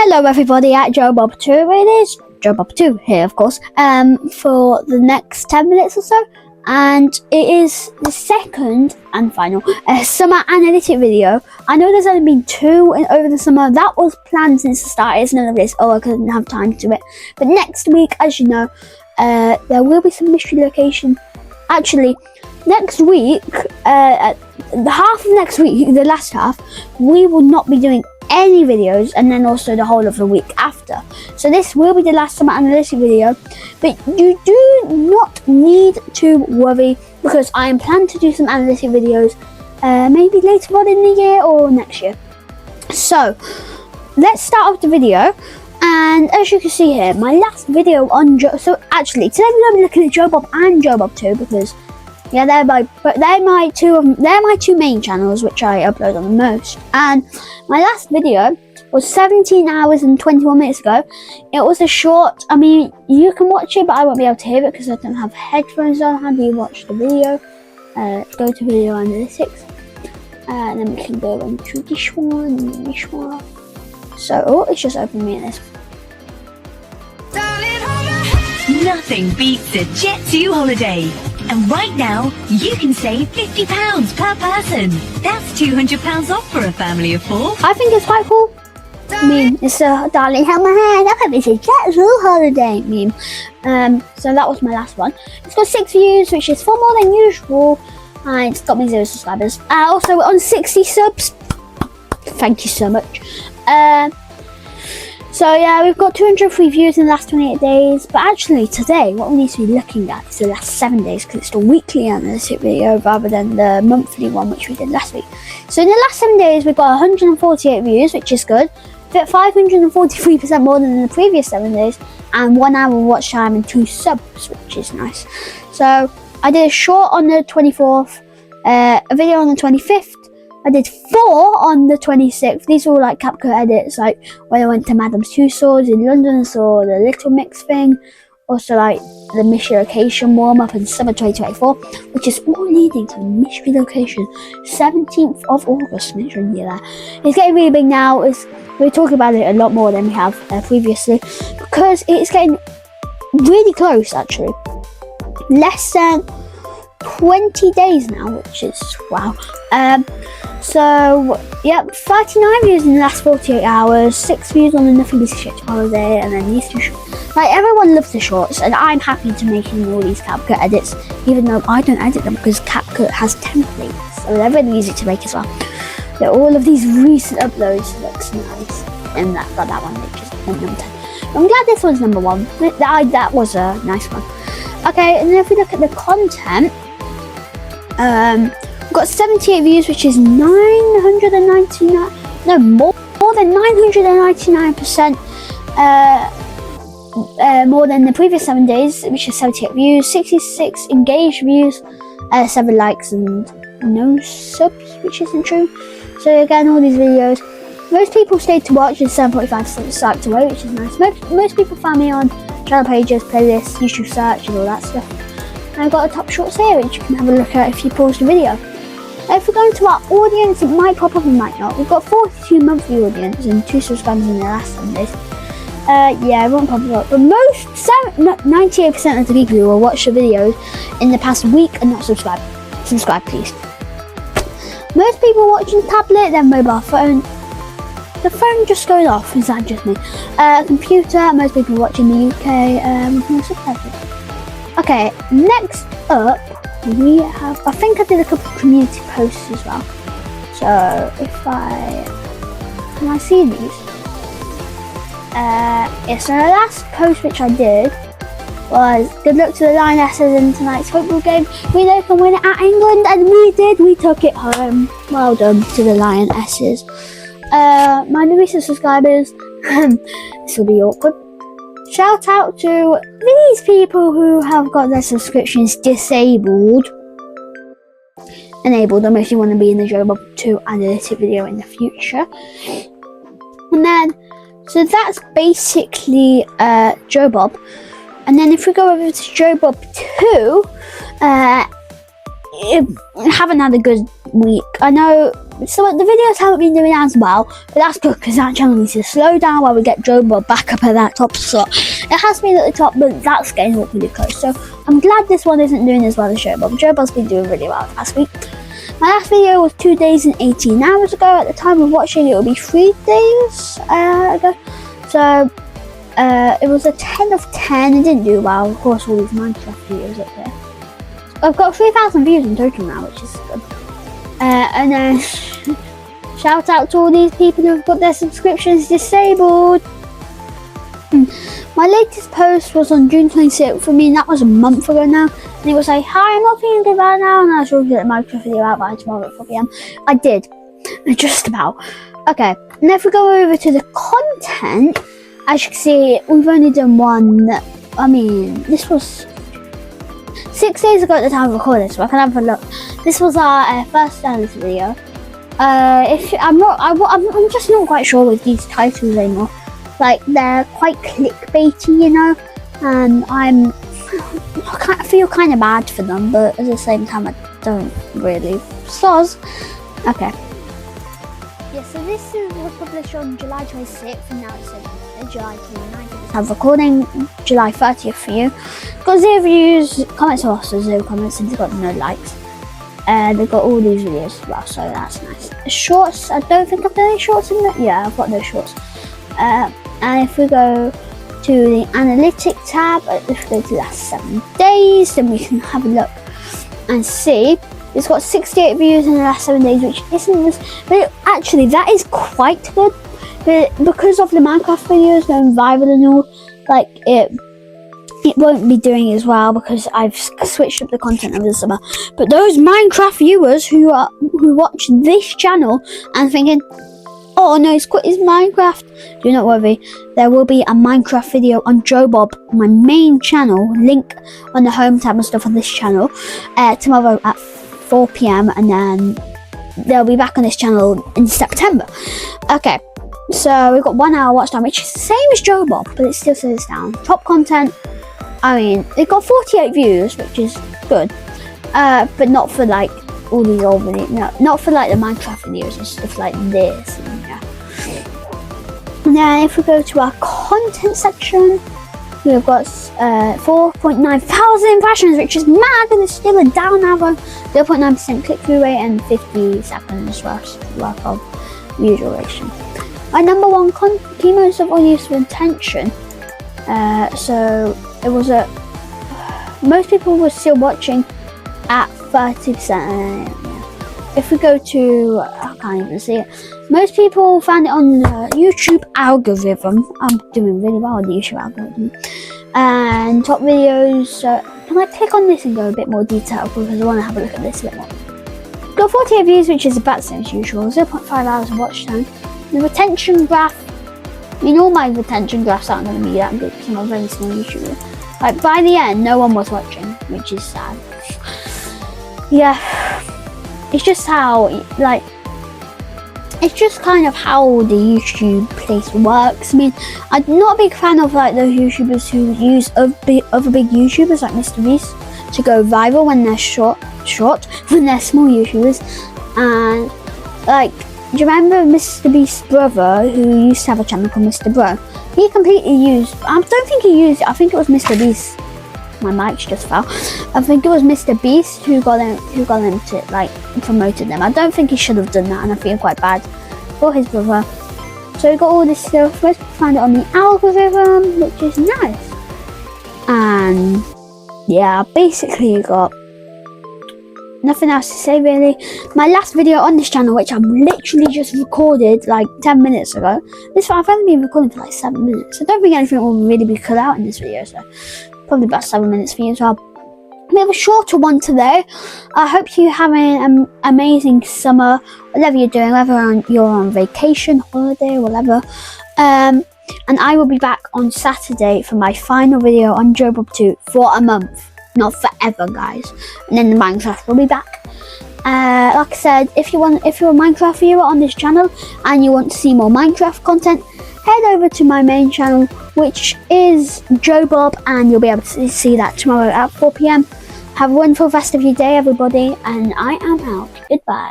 Hello everybody at Jobob2. It is Jobob2 here, of course, for the next 10 minutes or so. And it is the second and final summer analytic video. I know there's only been two over the summer. That was planned since the start. It's none of this, I couldn't have time to do it. But next week, as you know, there will be some mystery location. Actually, next week, the half of next week, the last half, we will not be doing any videos, and then also the whole of the week after. So this will be the last summer analytic video, but you do not need to worry because I am planning to do some analytic videos maybe later on in the year or next year. So let's start off the video. And as you can see here, my last video on so actually today we're going to be looking at Jobob and Jobob2 because yeah, they're my two main channels which I upload on the most. And my last video was 17 hours and 21 minutes ago. It was a short. I mean, you can watch it, but I won't be able to hear it because I don't have headphones on. How do you watch the video? Go to video analytics, and then we can go into this one and this one. So it's just open me in this. Nothing beats a Jet2 holiday. And right now, you can save £50 per person. That's £200 off for a family of 4. I think it's quite cool. I mean, it's a darling, help my hand. Look at this, a Jet2 holiday meme. So that was my last one. It's got 6 views, which is 4 more than usual. And it's got me 0 subscribers. Also, we're on 60 subs. Thank you so much. So yeah, we've got 203 views in the last 28 days. But actually today, what we need to be looking at is the last 7 days because it's the weekly analytic video rather than the monthly one which we did last week. So in the last 7 days, we've got 148 views, which is good. 543% more than the previous 7 days. And 1 hour watch time and 2 subs, which is nice. So I did a short on the 24th, a video on the 25th. I did 4 on the 26th. These are all like CapCut edits, like when I went to Madam's Tussauds in London and saw the Little Mix thing. Also like the mystery location warm up in summer 2024, which is all leading to the mystery location 17th of August. Make sure you're there. It's getting really big now. We're talking about it a lot more than we have previously because it's getting really close actually. Less than 20 days now, which is wow. So yep, 39 views in the last 48 hours, 6 views on the Nothing Beats a Jet2 holiday, and then these 2 shorts. Like everyone loves the shorts, and I'm happy to making all these CapCut edits, even though I don't edit them because CapCut has templates, so they're really easy to make as well. So all of these recent uploads looks nice, and that one which is number 10. I'm glad this one's number 1. That was a nice one. Okay, and then if we look at the content. We've got 78 views, which is 999. No, more than 999%. More than the previous 7 days, which is 78 views, 66 engaged views, 7 likes, and no subs, which isn't true. So again, all these videos. Most people stayed to watch, and 7.5% swiped away, which is nice. Most people found me on channel pages, playlists, YouTube search, and all that stuff. And I've got a top shorts here which you can have a look at if you pause the video. If we go into our audience, it might pop up and might not. We've got 42 monthly audience and 2 subscribers in the last 7 days. Yeah, it won't pop up. But 98% of the people who will watch the videos in the past week and not subscribe. Subscribe please. Most people watching tablet, then mobile phone. The phone just goes off, is that just me? Computer, most people watching the UK with no subtitles. Okay, next up we have, I think I did a couple of community posts as well. So if can I see these? Yes, so the last post which I did was good luck to the Lionesses in tonight's football game. We know we can win it at England, and we did. We took it home. Well done to the Lionesses. My recent subscribers, this will be awkward. Shout out to these people who have got their subscriptions disabled. Enabled them if you want to be in the Jobob2 analytic video in the future. And then, so that's basically Jobob. And then if we go over to Jobob2, haven't had a good week. I know So the videos haven't been doing as well, but that's good because that channel needs to slow down while we get Jobob back up at that top slot. It has been at the top, but that's getting up really close. So I'm glad this one isn't doing as well as Jobob. Jobob's been doing really well last week. My last video was 2 days and 18 hours ago. At the time of watching, it will be 3 days ago. So it was a 10 of 10. It didn't do well. Of course, all these Minecraft videos up there. I've got 3,000 views in total now, which is good. And then shout out to all these people who've got their subscriptions disabled. My latest post was on June 26th. I mean, that was a month ago now. And it was like, hi, I'm not feeling good right now. And I was going to get my Minecraft video out by tomorrow at 4 PM. I did. Just about. Okay. And if we go over to the content, as you can see, we've only done one. I mean, this was 6 days ago at the time of recording, so I can have a look. This was our first analysis video. I'm just not quite sure with these titles anymore. Like, they're quite clickbaity, you know, and I feel kind of bad for them, but at the same time, I don't really. Soz. Okay. Yeah, so this was published on July 26th, and now it's July 29th. I'm recording July 30th for you. Got 0 views, comments are also 0 comments, and they've got no likes. They've got all these videos as well, so that's nice. Shorts, I don't think I've done any shorts in it. Yeah, I've got no shorts. And if we go to the Analytic tab, if we go to the last 7 days, then we can have a look and see. It's got 68 views in the last 7 days, which isn't, but actually that is quite good. But because of the Minecraft videos going viral and all, like it won't be doing as well because I've switched up the content over the summer. But those Minecraft viewers who watch this channel and thinking, oh no, it's quit his Minecraft, do not worry. There will be a Minecraft video on Jobob, my main channel, link on the home tab and stuff on this channel, tomorrow at 4 PM, and then they'll be back on this channel in September. Okay, so we've got 1 hour watch time, which is the same as Jobob, but it still says down. Top content, I mean, it got 48 views, which is good, but not for like all these old videos, no, not for like the Minecraft videos and stuff like this. And, yeah. And then if we go to our content section, we've got 4.9 thousand impressions, which is mad, and it's still a down arrow, 0.9% click-through rate, and 50 seconds worth of view duration. My number one key modes of audience retention. So it was most people were still watching at 30%. If we go to, I can't even see it. Most people found it on the YouTube algorithm. I'm doing really well on the YouTube algorithm. And top videos. Can I click on this and go a bit more detail because I want to have a look at this a bit more. Got 48 views, which is about the same as usual. 0.5 hours of watch time. The retention graph. I mean, all my retention graphs aren't going to be that good because I'm a very small YouTuber. Like by the end, no one was watching, which is sad. Yeah, it's just how it's just kind of how the YouTube place works. I mean, I'm not a big fan of like those YouTubers who use other big YouTubers like Mr. Beast to go viral when they're short, when they're small YouTubers. And like, do you remember Mr. Beast's brother who used to have a channel called Mr. Bro? He completely used, I don't think he used it, I think it was Mr. Beast. My mic just fell. I think it was Mr. Beast who got them to like promoted them. I don't think he should have done that, and I feel quite bad for his brother. So we got all this stuff. Let's find it on the algorithm, which is nice. And yeah, basically got nothing else to say really. My last video on this channel, which I've literally just recorded like 10 minutes ago. This one I've only been recording for like 7 minutes. I don't think anything will really be cut out in this video, so probably about 7 minutes for you as well. We have a shorter one today. I hope you're having an amazing summer, whatever you're doing, whether you're on vacation, holiday, whatever. And I will be back on Saturday for my final video on Jobob 2 for a month. Not forever, guys. And then the Minecraft will be back. Like I said, if you're a Minecraft viewer on this channel and you want to see more Minecraft content, head over to my main channel, which is Jobob, and you'll be able to see that tomorrow at 4 PM. Have a wonderful rest of your day, everybody, and I am out. Goodbye.